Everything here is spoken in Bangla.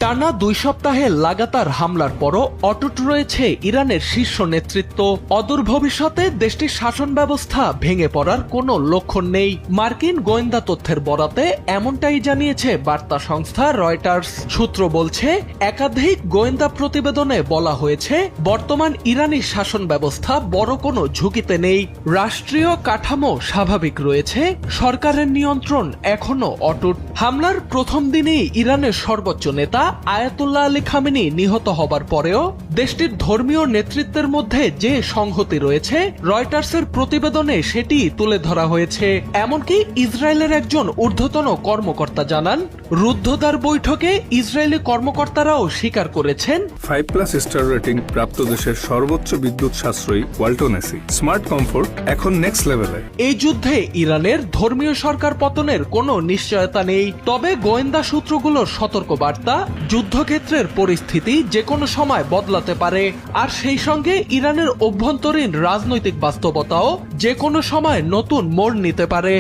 টানা 2 সপ্তাহে লাগাতার হামলার পরও অটুট রয়েছে ইরানের শীর্ষ নেতৃত্ব। অদূর ভবিষ্যতে দেশটির শাসন ব্যবস্থা ভেঙে পড়ার কোনো লক্ষণ নেই। মার্কিন গোয়েন্দা তথ্যের বরাতে এমনটাই জানিয়েছে বার্তা সংস্থা রয়টার্স। সূত্র বলছে, একাধিক গোয়েন্দা প্রতিবেদনে বলা হয়েছে বর্তমান ইরানি শাসন ব্যবস্থা বড় কোনো ঝুঁকিতে নেই। রাষ্ট্রীয় কাঠামো স্বাভাবিক রয়েছে, সরকারের নিয়ন্ত্রণ এখনো অটুট। হামলার প্রথম দিনেই ইরানের সর্বোচ্চ নেতা আয়াতুল্লাহ আলী খামেনি নিহত হবার পরেও দেশটির ধর্মীয় নেতৃত্বের মধ্যে যে সংহতি রয়েছে, রয়টার্সের প্রতিবেদনে সেটি তুলে ধরা হয়েছে। এমনকি ইসরায়েলের একজন ঊর্ধ্বতন কর্মকর্তা জানান, রুদ্ধদ্বার বৈঠকে ইসরায়েলি কর্মকর্তারাও স্বীকার করেছেন 5+ স্টার রেটিং প্রাপ্ত দেশের সর্বোচ্চ বিদ্যুৎ সাশ্রয়ী ওয়ালটন এসি স্মার্ট কমফোর্ট এখন নেক্সট লেভেলে। এই যুদ্ধে ইরানের ধর্মীয় সরকার পতনের কোনো নিশ্চয়তা নেই। তবে গোয়েন্দা সূত্রগুলোর সতর্ক বার্তা, যুদ্ধক্ষেত্রের পরিস্থিতি যে কোনো সময় বদলাতে পারে। আর সেই সঙ্গে ইরানের অভ্যন্তরীণ রাজনৈতিক বাস্তবতাও যে কোনো সময় নতুন মোড় নিতে পারে।